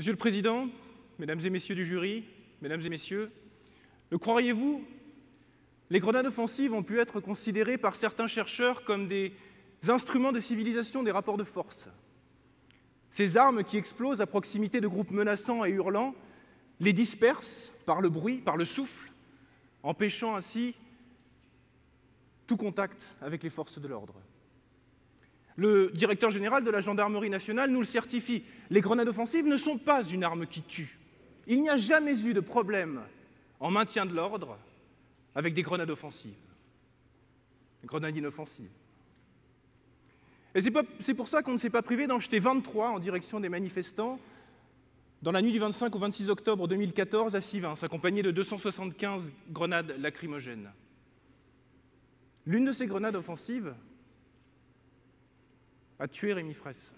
Monsieur le Président, Mesdames et Messieurs du jury, Mesdames et Messieurs, le croiriez-vous, les grenades offensives ont pu être considérées par certains chercheurs comme des instruments de civilisation des rapports de force. Ces armes qui explosent à proximité de groupes menaçants et hurlants les dispersent par le bruit, par le souffle, empêchant ainsi tout contact avec les forces de l'ordre. Le directeur général de la gendarmerie nationale nous le certifie, les grenades offensives ne sont pas une arme qui tue. Il n'y a jamais eu de problème en maintien de l'ordre avec des grenades offensives, des grenades inoffensives. Et c'est pour ça qu'on ne s'est pas privé d'en jeter 23 en direction des manifestants dans la nuit du 25 au 26 octobre 2014 à Sivins, accompagnés de 275 grenades lacrymogènes. L'une de ces grenades offensives a tué Rémi Fraisse.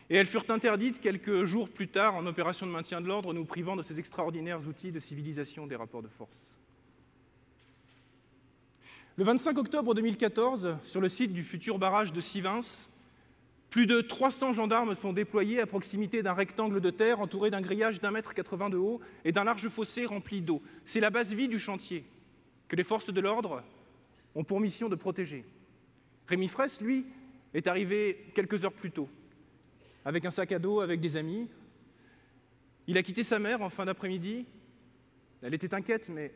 Et elles furent interdites quelques jours plus tard en opération de maintien de l'ordre, nous privant de ces extraordinaires outils de civilisation des rapports de force. Le 25 octobre 2014, sur le site du futur barrage de Sivins, plus de 300 gendarmes sont déployés à proximité d'un rectangle de terre entouré d'un grillage d'1,80 m de haut et d'un large fossé rempli d'eau. C'est la base vie du chantier que les forces de l'ordre ont pour mission de protéger. Rémi Fraisse, lui, est arrivé quelques heures plus tôt, avec un sac à dos, avec des amis. Il a quitté sa mère en fin d'après-midi. Elle était inquiète, mais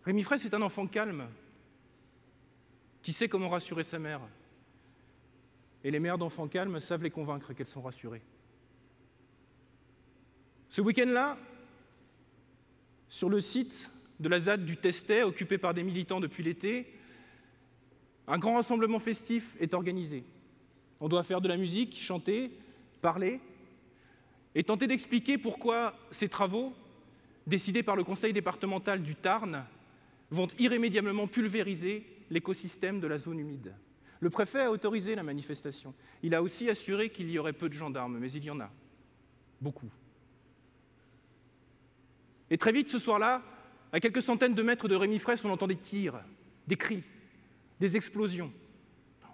Rémi Fraisse est un enfant calme, qui sait comment rassurer sa mère. Et les mères d'enfants calmes savent les convaincre qu'elles sont rassurées. Ce week-end-là, sur le site de la ZAD du Testet, occupé par des militants depuis l'été, un grand rassemblement festif est organisé. On doit faire de la musique, chanter, parler et tenter d'expliquer pourquoi ces travaux, décidés par le conseil départemental du Tarn, vont irrémédiablement pulvériser l'écosystème de la zone humide. Le préfet a autorisé la manifestation. Il a aussi assuré qu'il y aurait peu de gendarmes, mais il y en a beaucoup. Et très vite, ce soir-là, à quelques centaines de mètres de Rémi Fraisse, on entend des tirs, des cris, des explosions.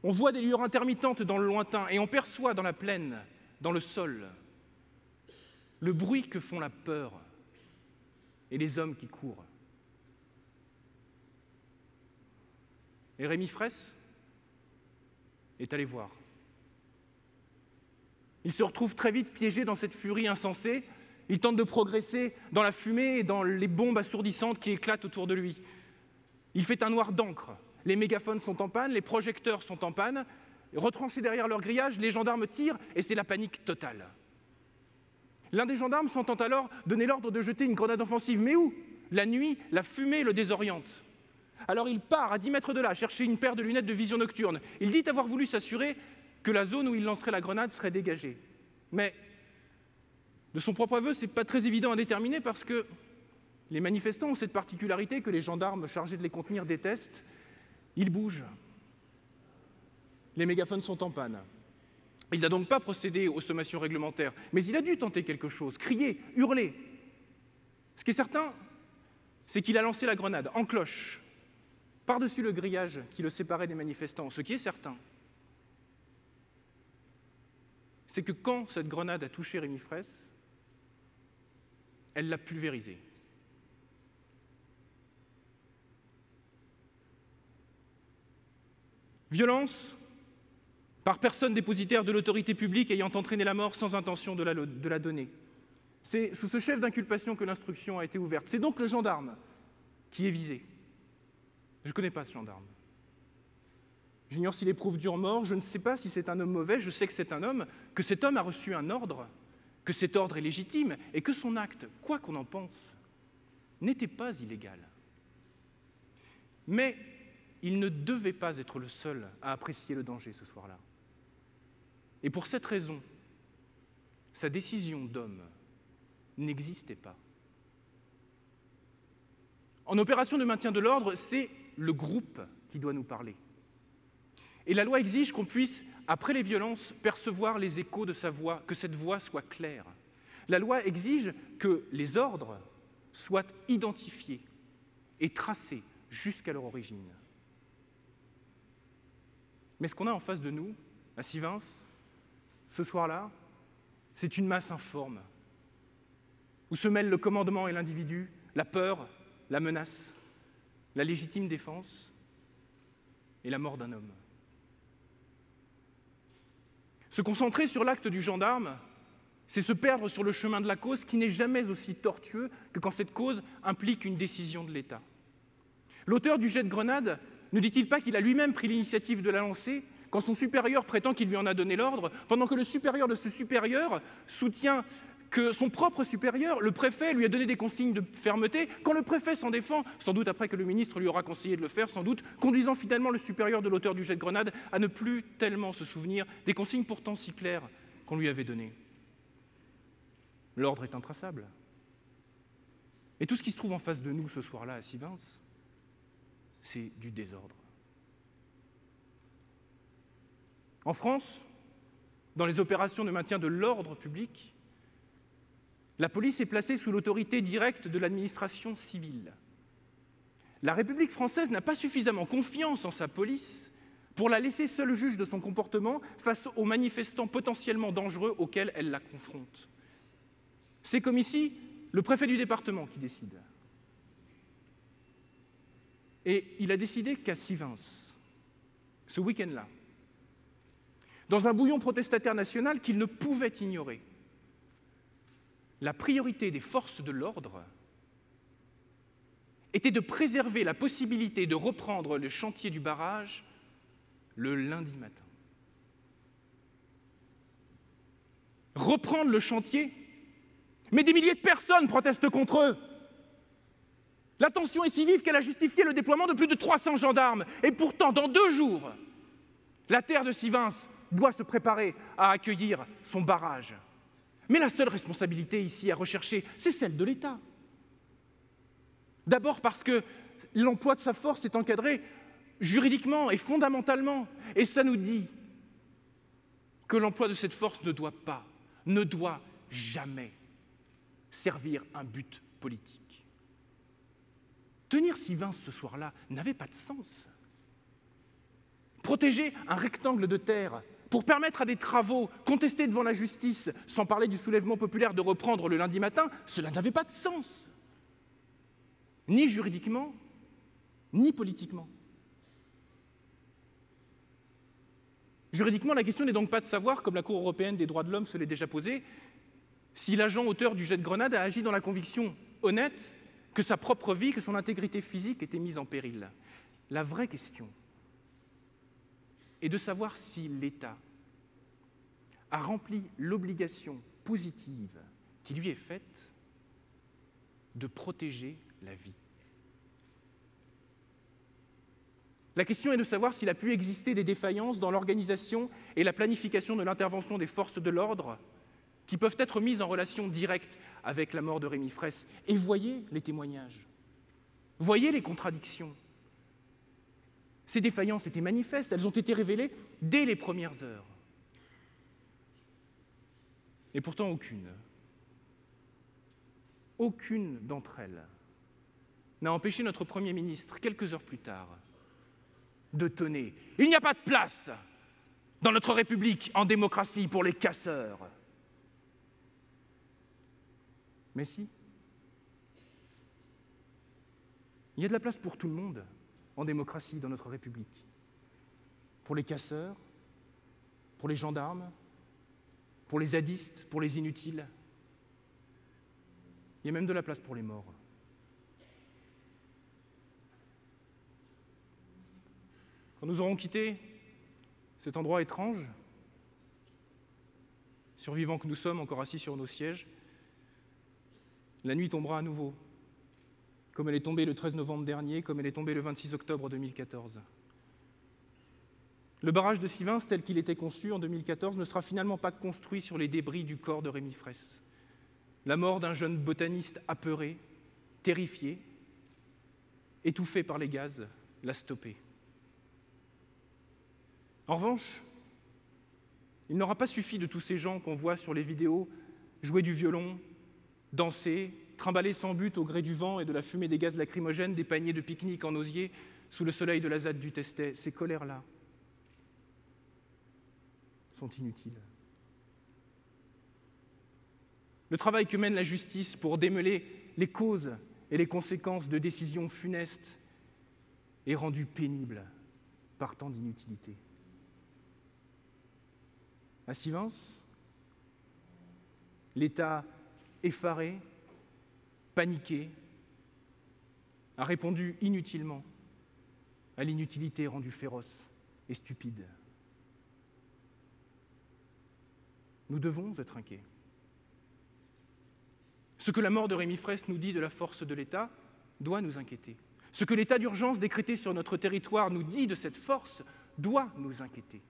On voit des lueurs intermittentes dans le lointain et on perçoit dans la plaine, dans le sol, le bruit que font la peur et les hommes qui courent. Et Rémi Fraisse est allé voir. Il se retrouve très vite piégé dans cette furie insensée. Il tente de progresser dans la fumée et dans les bombes assourdissantes qui éclatent autour de lui. Il fait un noir d'encre. Les mégaphones sont en panne, les projecteurs sont en panne. Retranchés derrière leur grillage, les gendarmes tirent et c'est la panique totale. L'un des gendarmes s'entend alors donner l'ordre de jeter une grenade offensive. Mais où? La nuit, la fumée le désoriente. Alors il part à 10 mètres de là chercher une paire de lunettes de vision nocturne. Il dit avoir voulu s'assurer que la zone où il lancerait la grenade serait dégagée. Mais de son propre aveu, ce n'est pas très évident à déterminer parce que les manifestants ont cette particularité que les gendarmes chargés de les contenir détestent. Ils bougent. Les mégaphones sont en panne. Il n'a donc pas procédé aux sommations réglementaires, mais il a dû tenter quelque chose, crier, hurler. Ce qui est certain, c'est qu'il a lancé la grenade en cloche, par-dessus le grillage qui le séparait des manifestants. Ce qui est certain, c'est que quand cette grenade a touché Rémi Fraisse, elle l'a pulvérisé. Violence par personne dépositaire de l'autorité publique ayant entraîné la mort sans intention de la donner. C'est sous ce chef d'inculpation que l'instruction a été ouverte. C'est donc le gendarme qui est visé. Je ne connais pas ce gendarme. J'ignore s'il éprouve dur mort, je ne sais pas si c'est un homme mauvais, je sais que c'est un homme, que cet homme a reçu un ordre, que cet ordre est légitime et que son acte, quoi qu'on en pense, n'était pas illégal. Mais il ne devait pas être le seul à apprécier le danger ce soir-là. Et pour cette raison, sa décision d'homme n'existait pas. En opération de maintien de l'ordre, c'est le groupe qui doit nous parler. Et la loi exige qu'on puisse, après les violences, percevoir les échos de sa voix, que cette voix soit claire. La loi exige que les ordres soient identifiés et tracés jusqu'à leur origine. Mais ce qu'on a en face de nous, à Sivins, ce soir-là, C'est une masse informe, où se mêlent le commandement et l'individu, la peur, la menace, la légitime défense et la mort d'un homme. Se concentrer sur l'acte du gendarme, c'est se perdre sur le chemin de la cause qui n'est jamais aussi tortueux que quand cette cause implique une décision de l'État. L'auteur du jet de grenade ne dit-il pas qu'il a lui-même pris l'initiative de la lancer quand son supérieur prétend qu'il lui en a donné l'ordre, pendant que le supérieur de ce supérieur soutient que son propre supérieur, le préfet, lui a donné des consignes de fermeté, quand le préfet s'en défend, sans doute après que le ministre lui aura conseillé de le faire, sans doute, conduisant finalement le supérieur de l'auteur du jet de grenade à ne plus tellement se souvenir des consignes pourtant si claires qu'on lui avait données. L'ordre est intraçable. Et tout ce qui se trouve en face de nous ce soir-là à Sivins, c'est du désordre. En France, dans les opérations de maintien de l'ordre public, la police est placée sous l'autorité directe de l'administration civile. La République française n'a pas suffisamment confiance en sa police pour la laisser seule juge de son comportement face aux manifestants potentiellement dangereux auxquels elle la confronte. C'est comme ici le préfet du département qui décide. Et il a décidé qu'à Sivins, ce week-end-là, dans un bouillon protestataire national qu'il ne pouvait ignorer, la priorité des forces de l'ordre était de préserver la possibilité de reprendre le chantier du barrage le lundi matin. Reprendre le chantier, mais des milliers de personnes protestent contre eux. La tension est si vive qu'elle a justifié le déploiement de plus de 300 gendarmes. Et pourtant, dans 2 jours, la terre de Sivins doit se préparer à accueillir son barrage. Mais la seule responsabilité ici à rechercher, c'est celle de l'État. D'abord parce que l'emploi de sa force est encadré juridiquement et fondamentalement. Et ça nous dit que l'emploi de cette force ne doit jamais servir un but politique. Tenir Sivins ce soir-là n'avait pas de sens. Protéger un rectangle de terre pour permettre à des travaux contestés devant la justice, sans parler du soulèvement populaire, de reprendre le lundi matin, cela n'avait pas de sens. Ni juridiquement, ni politiquement. Juridiquement, la question n'est donc pas de savoir, comme la Cour européenne des droits de l'homme se l'est déjà posée, si l'agent auteur du jet de grenade a agi dans la conviction honnête que sa propre vie, que son intégrité physique était mise en péril. La vraie question est de savoir si l'État a rempli l'obligation positive qui lui est faite de protéger la vie. La question est de savoir s'il a pu exister des défaillances dans l'organisation et la planification de l'intervention des forces de l'ordre qui peuvent être mises en relation directe avec la mort de Rémi Fraisse. Et voyez les témoignages, voyez les contradictions. Ces défaillances étaient manifestes, elles ont été révélées dès les premières heures. Et pourtant aucune d'entre elles n'a empêché notre Premier ministre, quelques heures plus tard, de tonner « Il n'y a pas de place dans notre République en démocratie pour les casseurs !» Mais si. Il y a de la place pour tout le monde en démocratie dans notre République. Pour les casseurs, pour les gendarmes, pour les zadistes, pour les inutiles. Il y a même de la place pour les morts. Quand nous aurons quitté cet endroit étrange, survivants que nous sommes encore assis sur nos sièges, la nuit tombera à nouveau, comme elle est tombée le 13 novembre dernier, comme elle est tombée le 26 octobre 2014. Le barrage de Sivins, tel qu'il était conçu en 2014, ne sera finalement pas construit sur les débris du corps de Rémi Fraisse. La mort d'un jeune botaniste apeuré, terrifié, étouffé par les gaz, l'a stoppé. En revanche, il n'aura pas suffi de tous ces gens qu'on voit sur les vidéos jouer du violon, danser, trimballer sans but au gré du vent et de la fumée des gaz lacrymogènes, des paniers de pique-nique en osier sous le soleil de la ZAD du Testet. Ces colères-là sont inutiles. Le travail que mène la justice pour démêler les causes et les conséquences de décisions funestes est rendu pénible par tant d'inutilité. À Sivens, l'État effaré, paniqué, a répondu inutilement à l'inutilité rendue féroce et stupide. Nous devons être inquiets. Ce que la mort de Rémi Fraisse nous dit de la force de l'État doit nous inquiéter. Ce que l'état d'urgence décrété sur notre territoire nous dit de cette force doit nous inquiéter.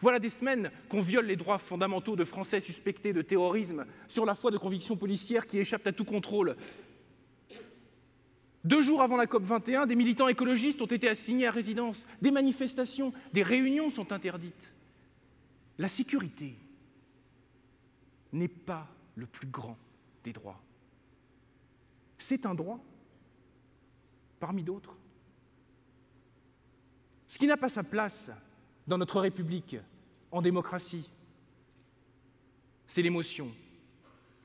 Voilà des semaines qu'on viole les droits fondamentaux de Français suspectés de terrorisme sur la foi de convictions policières qui échappent à tout contrôle. 2 jours avant la COP21, des militants écologistes ont été assignés à résidence. Des manifestations, des réunions sont interdites. La sécurité n'est pas le plus grand des droits. C'est un droit parmi d'autres. Ce qui n'a pas sa place dans notre République, en démocratie, c'est l'émotion,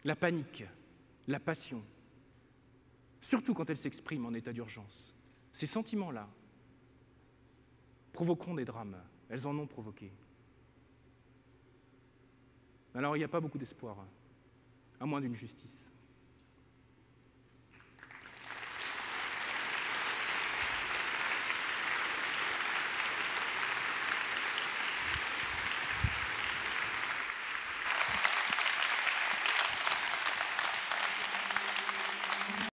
la panique, la passion, surtout quand elle s'exprime en état d'urgence. Ces sentiments-là provoqueront des drames, elles en ont provoqué. Alors il n'y a pas beaucoup d'espoir, à moins d'une justice.